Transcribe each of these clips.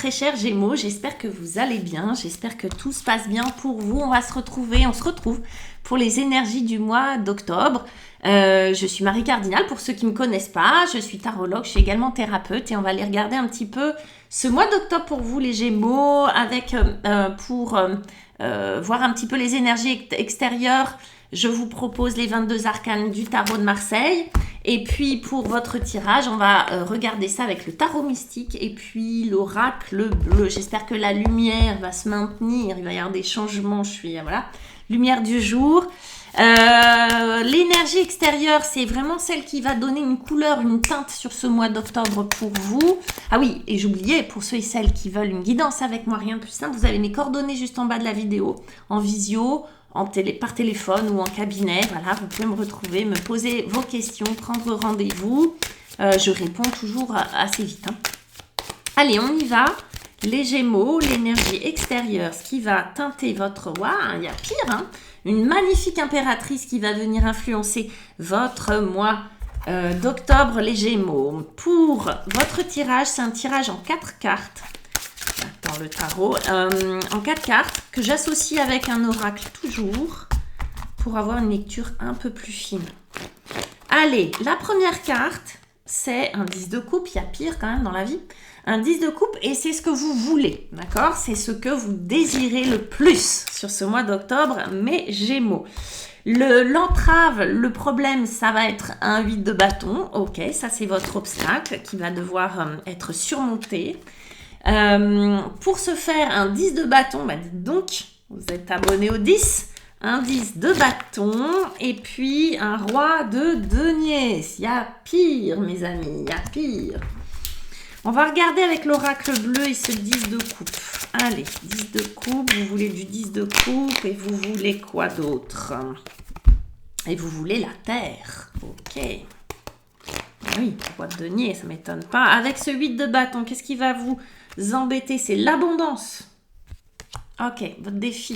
très chers Gémeaux, j'espère que vous allez bien, j'espère que tout se passe bien pour vous. On se retrouve pour les énergies du mois d'octobre. Je suis Marie Cardinal, pour ceux qui ne me connaissent pas, je suis tarologue, je suis également thérapeute et on va aller regarder un petit peu ce mois d'octobre pour vous les Gémeaux, pour voir un petit peu les énergies extérieures. Je vous propose les 22 arcanes du tarot de Marseille. Et puis pour votre tirage, on va regarder ça avec le tarot mystique et puis l'oracle bleu. J'espère que la lumière va se maintenir, il va y avoir des changements. Lumière du jour. L'énergie extérieure, c'est vraiment celle qui va donner une couleur, une teinte sur ce mois d'octobre pour vous. Ah oui, et j'oubliais, pour ceux et celles qui veulent une guidance avec moi, rien de plus simple, vous avez mes coordonnées juste en bas de la vidéo, en visio, par téléphone ou en cabinet. Voilà, vous pouvez me retrouver, me poser vos questions, prendre rendez-vous. Je réponds toujours assez vite. Allez, on y va. Les Gémeaux, l'énergie extérieure, ce qui va teinter votre... Waouh, il y a pire, une magnifique impératrice qui va venir influencer votre mois d'octobre, les Gémeaux. Pour votre tirage, c'est un tirage en 4 cartes. Dans le tarot, en 4 cartes, que j'associe avec un oracle toujours, pour avoir une lecture un peu plus fine. Allez, la première carte, c'est un 10 de coupe, il y a pire quand même dans la vie. Un 10 de coupe, et c'est ce que vous voulez, d'accord? C'est ce que vous désirez le plus sur ce mois d'octobre, mes Gémeaux. L'entrave, le problème, ça va être un 8 de bâton. Ok, ça c'est votre obstacle qui va devoir être surmonté. Pour ce faire, un 10 de bâton, dites donc, vous êtes abonné au 10. Un 10 de bâton et puis un roi de denier. Il y a pire, mes amis, il y a pire. On va regarder avec l'oracle bleu et ce 10 de coupe. Allez, 10 de coupe, vous voulez du 10 de coupe et vous voulez quoi d'autre? Et vous voulez la terre. Ok. Oui, roi de denier, ça ne m'étonne pas. Avec ce 8 de bâton, qu'est-ce qui va vous embêter? C'est l'abondance. Ok, votre défi.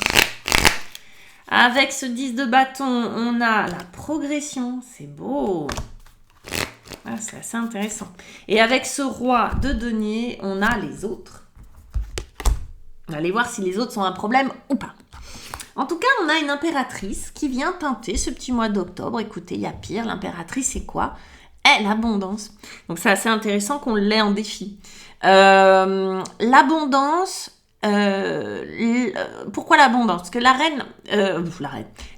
Avec ce 10 de bâton, on a la progression. C'est beau. Ah, c'est assez intéressant. Et avec ce roi de denier, on a les autres. On va aller voir si les autres sont un problème ou pas. En tout cas, on a une impératrice qui vient teinter ce petit mois d'octobre. Écoutez, il y a pire. L'impératrice, c'est quoi? L'abondance. Donc, c'est assez intéressant qu'on l'ait en défi. L'abondance... pourquoi l'abondance? Parce que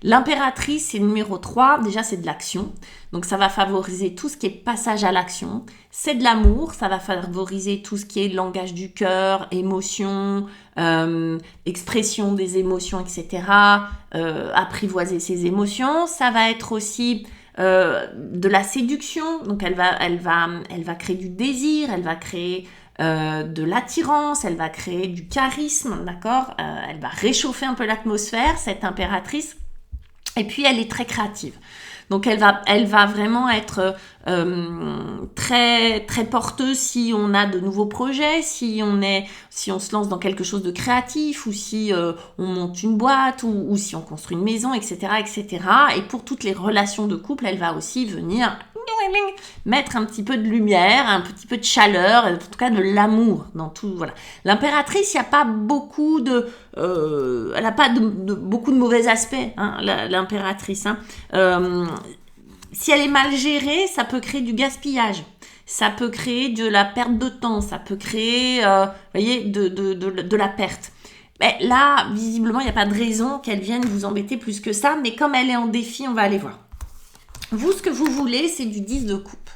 l'impératrice, c'est numéro 3. Déjà, c'est de l'action. Donc, ça va favoriser tout ce qui est passage à l'action. C'est de l'amour. Ça va favoriser tout ce qui est langage du cœur, émotion, expression des émotions, etc. Apprivoiser ses émotions. Ça va être aussi de la séduction. Donc, elle va créer du désir. Elle va créer... de l'attirance, elle va créer du charisme, d'accord? Elle va réchauffer un peu l'atmosphère, cette impératrice. Et puis, elle est très créative. Donc, elle va vraiment être très, très porteuse si on a de nouveaux projets, si on se lance dans quelque chose de créatif, ou si on monte une boîte, ou si on construit une maison, etc., etc. Et pour toutes les relations de couple, elle va aussi venir... mettre un petit peu de lumière, un petit peu de chaleur, en tout cas de l'amour dans tout. Voilà. L'impératrice, il n'y a pas beaucoup de, elle n'a pas beaucoup de mauvais aspects, l'impératrice. Si elle est mal gérée, ça peut créer du gaspillage, ça peut créer de la perte de temps, ça peut créer, de la perte. Mais là, visiblement, il n'y a pas de raison qu'elle vienne vous embêter plus que ça. Mais comme elle est en défi, on va aller voir. Vous, ce que vous voulez, c'est du 10 de coupe.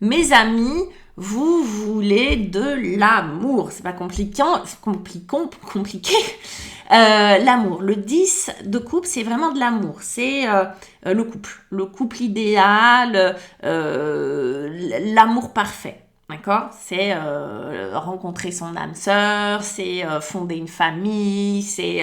Mes amis, vous voulez de l'amour. C'est pas compliqué. L'amour. Le 10 de coupe, c'est vraiment de l'amour. C'est le couple. Le couple idéal, l'amour parfait. D'accord? C'est rencontrer son âme sœur, c'est fonder une famille, c'est...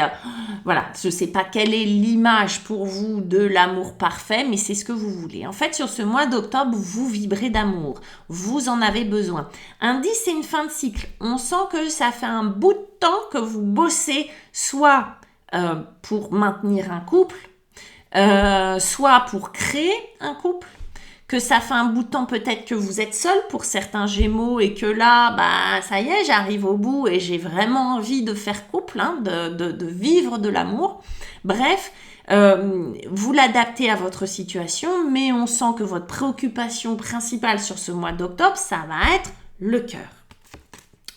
voilà, je ne sais pas quelle est l'image pour vous de l'amour parfait, mais c'est ce que vous voulez. En fait, sur ce mois d'octobre, vous vibrez d'amour. Vous en avez besoin. Un 10, c'est une fin de cycle. On sent que ça fait un bout de temps que vous bossez soit pour maintenir un couple, soit pour créer un couple, que ça fait un bout de temps peut-être que vous êtes seul pour certains Gémeaux et que là, bah ça y est, j'arrive au bout et j'ai vraiment envie de faire couple, hein, de vivre de l'amour. Bref, vous l'adaptez à votre situation, mais on sent que votre préoccupation principale sur ce mois d'octobre, ça va être le cœur.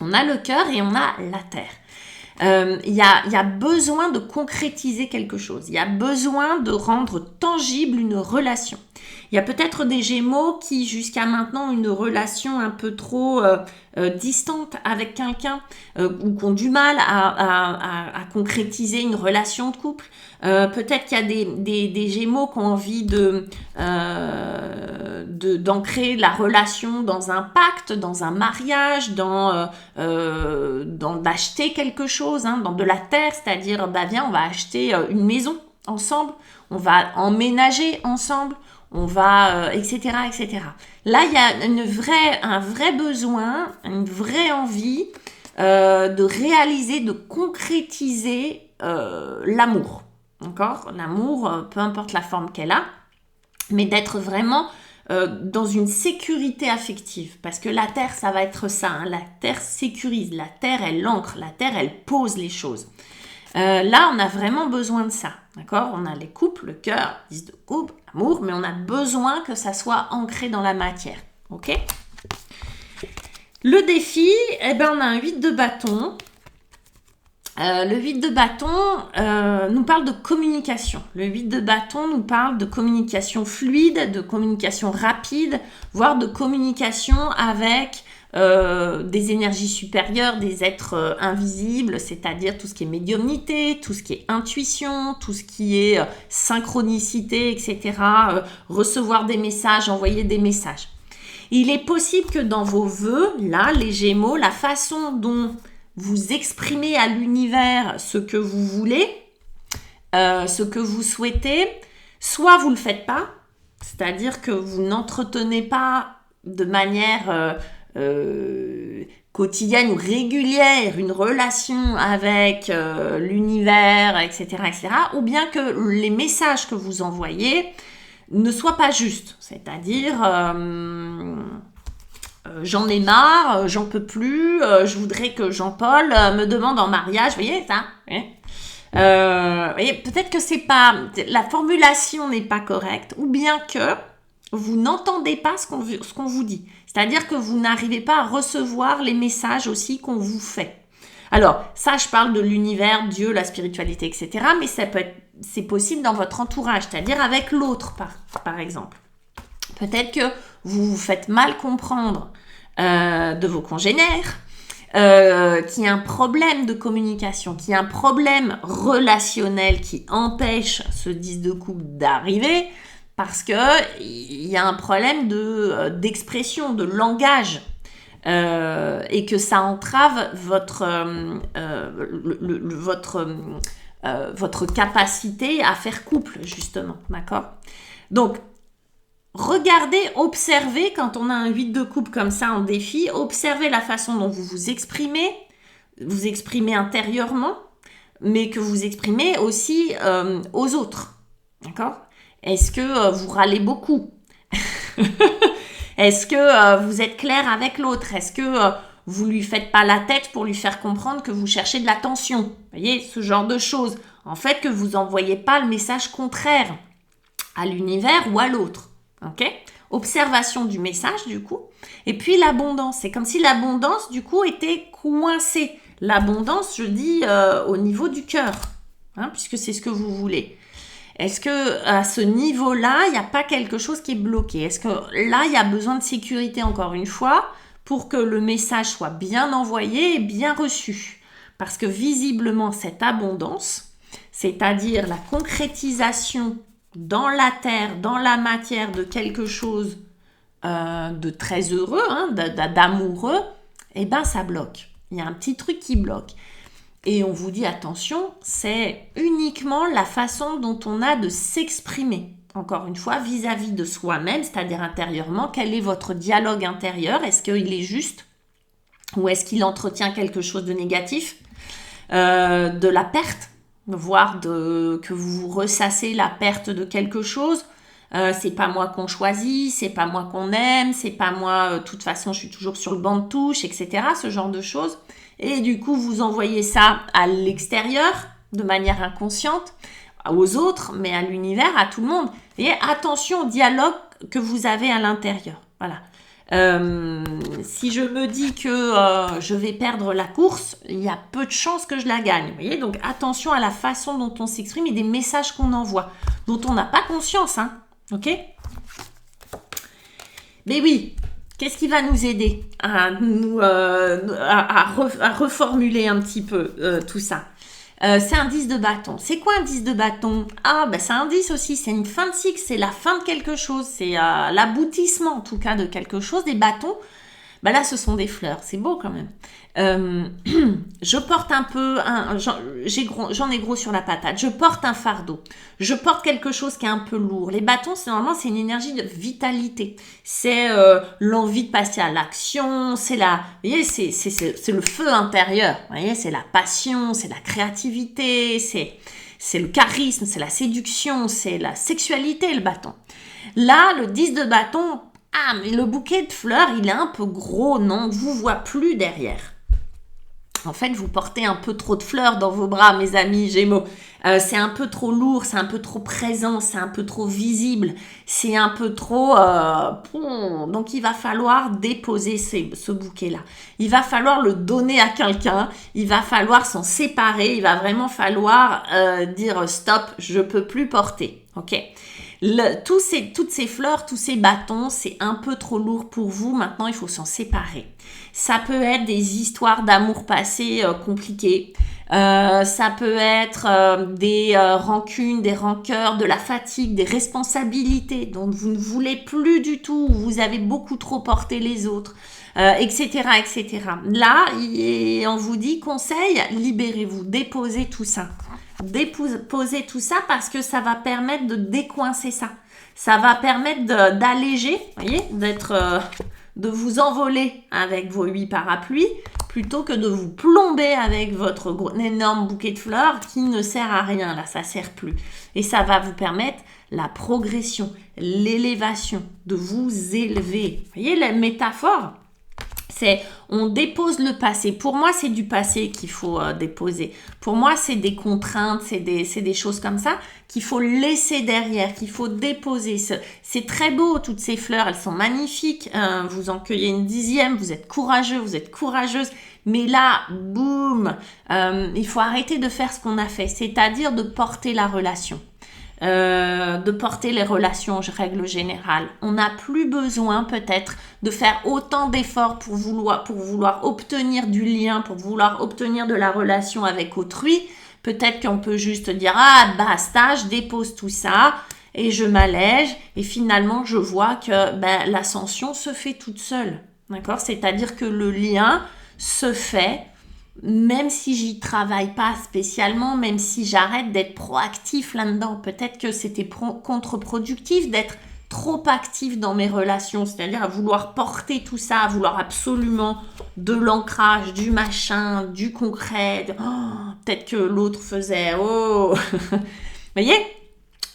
On a le cœur et on a la terre. Il y a besoin de concrétiser quelque chose. Il y a besoin de rendre tangible une relation. Il y a peut-être des Gémeaux qui, jusqu'à maintenant, ont une relation un peu trop distante avec quelqu'un ou qui ont du mal à concrétiser une relation de couple. Peut-être qu'il y a des Gémeaux qui ont envie d'ancrer la relation dans un pacte, dans un mariage, d'acheter quelque chose, hein, dans de la terre, c'est-à-dire, bah viens, on va acheter une maison ensemble, on va emménager ensemble, on va, etc., etc. Là, il y a un vrai besoin, une vraie envie de réaliser, de concrétiser l'amour. D'accord ? L'amour, peu importe la forme qu'elle a, mais d'être vraiment dans une sécurité affective. Parce que la terre, ça va être ça. Hein, la terre sécurise, la terre, elle ancre, la terre, elle pose les choses. Là, on a vraiment besoin de ça. D'accord ? On a les couples, le cœur, 10 de coupe, amour, mais on a besoin que ça soit ancré dans la matière. Ok ? Le défi, eh ben, on a un 8 de bâton. Le 8 de bâton nous parle de communication. Le 8 de bâton nous parle de communication fluide, de communication rapide, voire de communication avec des énergies supérieures, des êtres invisibles, c'est-à-dire tout ce qui est médiumnité, tout ce qui est intuition, tout ce qui est synchronicité, etc. Recevoir des messages, envoyer des messages. Il est possible que dans vos vœux, là, les Gémeaux, la façon dont vous exprimez à l'univers ce que vous voulez, ce que vous souhaitez, soit vous ne le faites pas, c'est-à-dire que vous n'entretenez pas de manière quotidienne ou régulière une relation avec l'univers, etc., etc., ou bien que les messages que vous envoyez ne soient pas justes, c'est-à-dire j'en ai marre, j'en peux plus, je voudrais que Jean-Paul me demande en mariage, vous voyez ça, hein, voyez, peut-être que c'est pas, la formulation n'est pas correcte, ou bien que vous n'entendez pas ce qu'on vous dit. C'est-à-dire que vous n'arrivez pas à recevoir les messages aussi qu'on vous fait. Alors, ça, je parle de l'univers, Dieu, la spiritualité, etc. Mais c'est possible dans votre entourage, c'est-à-dire avec l'autre, par exemple. Peut-être que vous vous faites mal comprendre de vos congénères, qu'il y a un problème de communication, qu'il y a un problème relationnel qui empêche ce 10 de coupe d'arriver, parce qu'il y a un problème d'expression, de langage, et que ça entrave votre capacité à faire couple, justement, d'accord ? Donc, regardez, observez, quand on a un 8 de coupe comme ça en défi, observez la façon dont vous exprimez intérieurement, mais que vous exprimez aussi aux autres, d'accord ? Est-ce que vous râlez beaucoup ? Est-ce que vous êtes clair avec l'autre ? Est-ce que vous lui faites pas la tête pour lui faire comprendre que vous cherchez de l'attention ? Vous voyez, ce genre de choses. En fait, que vous envoyez pas le message contraire à l'univers ou à l'autre. Ok ? Observation du message, du coup. Et puis l'abondance. C'est comme si l'abondance, du coup, était coincée. L'abondance, je dis, au niveau du cœur, hein, puisque c'est ce que vous voulez. Est-ce que à ce niveau-là, il n'y a pas quelque chose qui est bloqué ? Est-ce que là, il y a besoin de sécurité, encore une fois, pour que le message soit bien envoyé et bien reçu ? Parce que visiblement, cette abondance, c'est-à-dire la concrétisation dans la terre, dans la matière de quelque chose de très heureux, hein, d'amoureux, eh ben ça bloque. Il y a un petit truc qui bloque. Et on vous dit, attention, c'est uniquement la façon dont on a de s'exprimer. Encore une fois, vis-à-vis de soi-même, c'est-à-dire intérieurement, quel est votre dialogue intérieur ? Est-ce qu'il est juste ? Ou est-ce qu'il entretient quelque chose de négatif ? De la perte, voire que vous ressassez la perte de quelque chose, c'est pas moi qu'on choisit, c'est pas moi qu'on aime, c'est pas moi, de toute façon je suis toujours sur le banc de touche, etc. Ce genre de choses. Et du coup, vous envoyez ça à l'extérieur de manière inconsciente, aux autres, mais à l'univers, à tout le monde. Et attention au dialogue que vous avez à l'intérieur. Voilà. Si je me dis que je vais perdre la course, il y a peu de chances que je la gagne. Vous voyez, donc attention à la façon dont on s'exprime et des messages qu'on envoie, dont on n'a pas conscience. Hein. Ok ? Mais oui, qu'est-ce qui va nous aider à reformuler un petit peu tout ça ? C'est un 10 de bâton. C'est quoi un 10 de bâton ? Ah, ben c'est un 10 aussi, c'est une fin de cycle, c'est la fin de quelque chose, c'est l'aboutissement en tout cas de quelque chose. Des bâtons, ben là ce sont des fleurs, c'est beau quand même. Je porte un peu, j'en ai gros sur la patate, je porte un fardeau, je porte quelque chose qui est un peu lourd. Les bâtons, normalement c'est une énergie de vitalité, c'est l'envie de passer à l'action, c'est vous voyez, c'est le feu intérieur, vous voyez, c'est la passion, c'est la créativité, c'est le charisme, c'est la séduction, c'est la sexualité le bâton. Là, le 10 de bâton, ah mais le bouquet de fleurs, il est un peu gros, non, on ne vous voit plus derrière. En fait, vous portez un peu trop de fleurs dans vos bras, mes amis Gémeaux. C'est un peu trop lourd, c'est un peu trop présent, c'est un peu trop visible, c'est un peu trop... Donc, il va falloir déposer ce bouquet-là. Il va falloir le donner à quelqu'un, il va falloir s'en séparer, il va vraiment falloir dire « stop, je ne peux plus porter ». Ok ? Toutes ces fleurs, tous ces bâtons, c'est un peu trop lourd pour vous. Maintenant, il faut s'en séparer. Ça peut être des histoires d'amour passé compliquées. Ça peut être des rancunes, des rancœurs, de la fatigue, des responsabilités dont vous ne voulez plus du tout, où vous avez beaucoup trop porté les autres, etc., etc. Là, on vous dit, conseil, libérez-vous, déposez tout ça. Déposez tout ça parce que ça va permettre de décoincer ça. Ça va permettre d'alléger, voyez, de vous envoler avec vos 8 parapluies plutôt que de vous plomber avec votre énorme bouquet de fleurs qui ne sert à rien, là, ça sert plus. Et ça va vous permettre la progression, l'élévation, de vous élever. Vous voyez la métaphore ? C'est on dépose le passé. Pour moi, c'est du passé qu'il faut déposer. Pour moi, c'est des contraintes, c'est des choses comme ça qu'il faut laisser derrière, qu'il faut déposer. C'est très beau, toutes ces fleurs, elles sont magnifiques. Vous en cueillez une 10e, vous êtes courageux, vous êtes courageuse. Mais là, boum, il faut arrêter de faire ce qu'on a fait, c'est-à-dire de porter la relation. De porter les relations en règle générale. On n'a plus besoin peut-être de faire autant d'efforts pour vouloir obtenir du lien, pour vouloir obtenir de la relation avec autrui. Peut-être qu'on peut juste dire « Ah, basta, je dépose tout ça et je m'allège. » Et finalement, je vois que l'ascension se fait toute seule. D'accord ? C'est-à-dire que le lien se fait même si j'y travaille pas spécialement, même si j'arrête d'être proactif là-dedans. Peut-être que c'était contre-productif d'être trop actif dans mes relations, c'est-à-dire à vouloir porter tout ça, à vouloir absolument de l'ancrage, du machin, du concret. Peut-être que l'autre faisait « Oh !» Vous voyez ?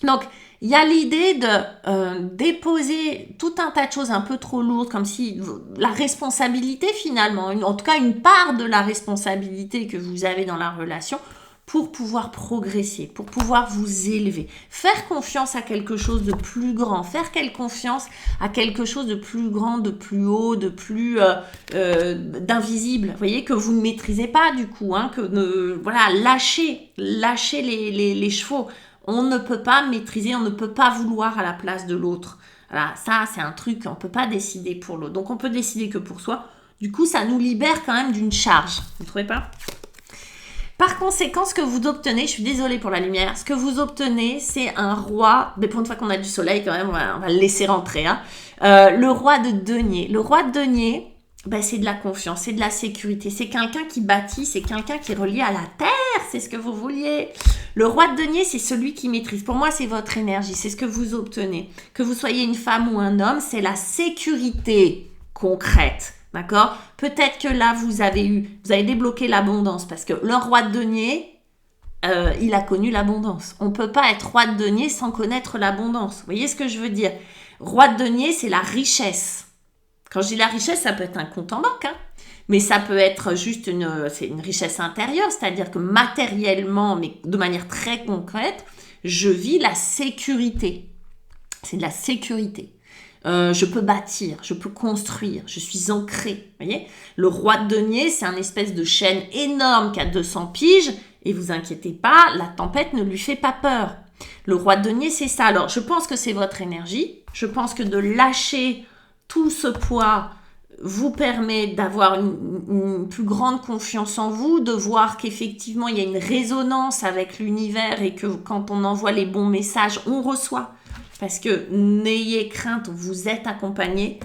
Donc, il y a l'idée de déposer tout un tas de choses un peu trop lourdes, comme si la responsabilité finalement, en tout cas une part de la responsabilité que vous avez dans la relation, pour pouvoir progresser, pour pouvoir vous élever. Faire confiance à quelque chose de plus grand, faire confiance à quelque chose de plus grand, de plus haut, de plus d'invisible, vous voyez, que vous ne maîtrisez pas du coup, hein, lâchez les chevaux. On ne peut pas maîtriser, on ne peut pas vouloir à la place de l'autre. Voilà, ça, c'est un truc, on ne peut pas décider pour l'autre. Donc, on peut décider que pour soi. Du coup, ça nous libère quand même d'une charge. Vous ne trouvez pas ? Par conséquent, ce que vous obtenez, je suis désolée pour la lumière, ce que vous obtenez, c'est un roi, mais pour une fois qu'on a du soleil quand même, on va le laisser rentrer. Hein. Le roi de denier. Le roi de denier, c'est de la confiance, c'est de la sécurité. C'est quelqu'un qui bâtit, c'est quelqu'un qui est relié à la terre, c'est ce que vous vouliez. Le roi de denier, c'est celui qui maîtrise. Pour moi, c'est votre énergie, c'est ce que vous obtenez. Que vous soyez une femme ou un homme, c'est la sécurité concrète. D'accord ? Peut-être que là, vous avez débloqué l'abondance parce que le roi de denier, il a connu l'abondance. On ne peut pas être roi de denier sans connaître l'abondance. Vous voyez ce que je veux dire? Roi de denier, c'est la richesse. Quand je dis la richesse, ça peut être un compte en banque, hein. Mais ça peut être juste une richesse intérieure, c'est-à-dire que matériellement, mais de manière très concrète, je vis la sécurité. C'est de la sécurité. Je peux bâtir, je peux construire, je suis ancrée. Vous voyez? Le roi de denier, c'est un espèce de chêne énorme qui a 200 piges, et vous inquiétez pas, la tempête ne lui fait pas peur. Le roi de denier, c'est ça. Alors, je pense que c'est votre énergie. Je pense que de lâcher tout ce poids vous permet d'avoir une plus grande confiance en vous, de voir qu'effectivement, il y a une résonance avec l'univers et que quand on envoie les bons messages, on reçoit. Parce que n'ayez crainte, vous êtes accompagné.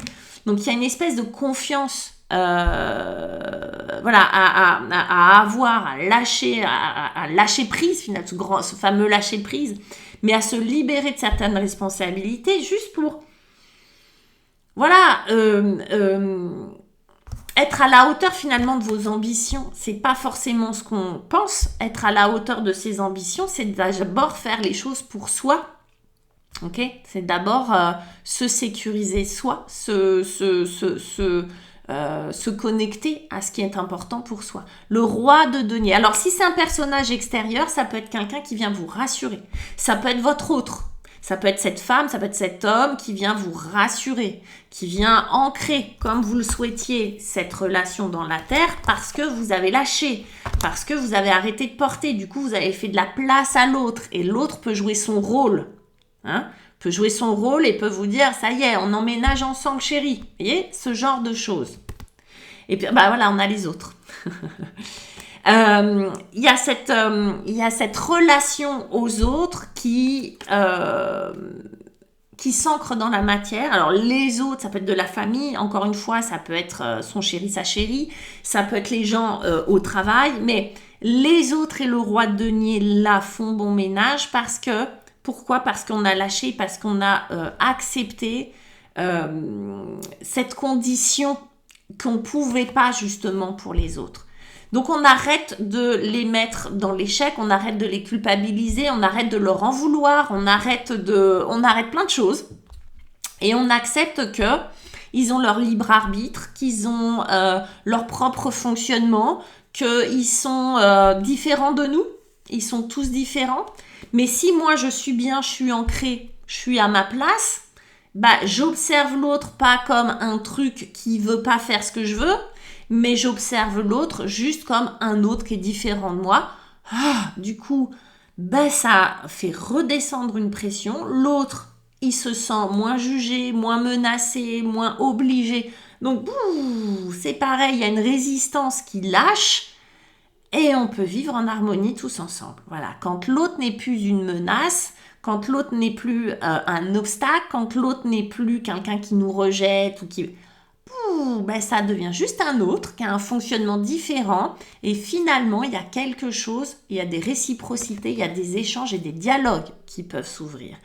Donc, il y a une espèce de confiance voilà, à avoir, à lâcher prise, finalement, ce fameux lâcher prise, mais à se libérer de certaines responsabilités juste pour, voilà, être à la hauteur finalement de vos ambitions. C'est pas forcément ce qu'on pense. Être à la hauteur de ses ambitions, c'est d'abord faire les choses pour soi. Ok, c'est d'abord se sécuriser soi, se connecter à ce qui est important pour soi. Le roi de denier. Alors, si c'est un personnage extérieur, ça peut être quelqu'un qui vient vous rassurer. Ça peut être votre autre. Ça peut être cette femme, ça peut être cet homme qui vient vous rassurer, qui vient ancrer, comme vous le souhaitiez, cette relation dans la terre parce que vous avez lâché, parce que vous avez arrêté de porter. Du coup, vous avez fait de la place à l'autre et l'autre peut jouer son rôle. Hein, peut jouer son rôle et peut vous dire ça y est, on emménage ensemble chérie, vous voyez, ce genre de choses. Et puis bah voilà, on a les autres. Il y a cette relation aux autres qui s'ancre dans la matière. Alors les autres, ça peut être de la famille, encore une fois, ça peut être son chéri, sa chérie, ça peut être les gens au travail, mais les autres et le roi de denier là font bon ménage parce que pourquoi? Parce qu'on a lâché, parce qu'on a accepté cette condition qu'on ne pouvait pas justement pour les autres. Donc on arrête de les mettre dans l'échec, on arrête de les culpabiliser, on arrête de leur en vouloir, on arrête plein de choses et on accepte que ils ont leur libre arbitre, qu'ils ont leur propre fonctionnement, qu'ils sont différents de nous, ils sont tous différents. Mais si moi je suis bien, je suis ancrée, je suis à ma place, bah j'observe l'autre pas comme un truc qui veut pas faire ce que je veux, mais j'observe l'autre juste comme un autre qui est différent de moi. Du coup, bah ça fait redescendre une pression. L'autre, il se sent moins jugé, moins menacé, moins obligé. Donc, c'est pareil, il y a une résistance qui lâche. Et on peut vivre en harmonie tous ensemble. Voilà. Quand l'autre n'est plus une menace, quand l'autre n'est plus un obstacle, quand l'autre n'est plus quelqu'un qui nous rejette ou qui... ben ça devient juste un autre qui a un fonctionnement différent. Et finalement, il y a quelque chose, il y a des réciprocités, il y a des échanges et des dialogues qui peuvent s'ouvrir.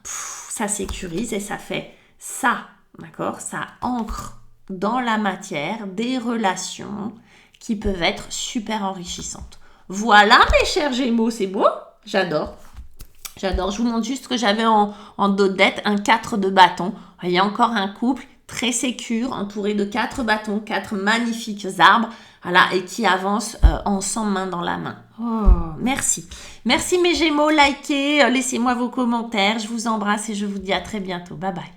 Ça sécurise et ça fait ça, d'accord? Ça ancre dans la matière des relations qui peuvent être super enrichissantes. Voilà mes chers Gémeaux, c'est beau? J'adore. J'adore. Je vous montre juste que j'avais en dodette un 4 de bâton. Il y a encore un couple très sécure, entouré de 4 bâtons, 4 magnifiques arbres, voilà, et qui avancent ensemble main dans la main. Oh, merci. Merci mes Gémeaux, likez, laissez-moi vos commentaires. Je vous embrasse et je vous dis à très bientôt. Bye bye.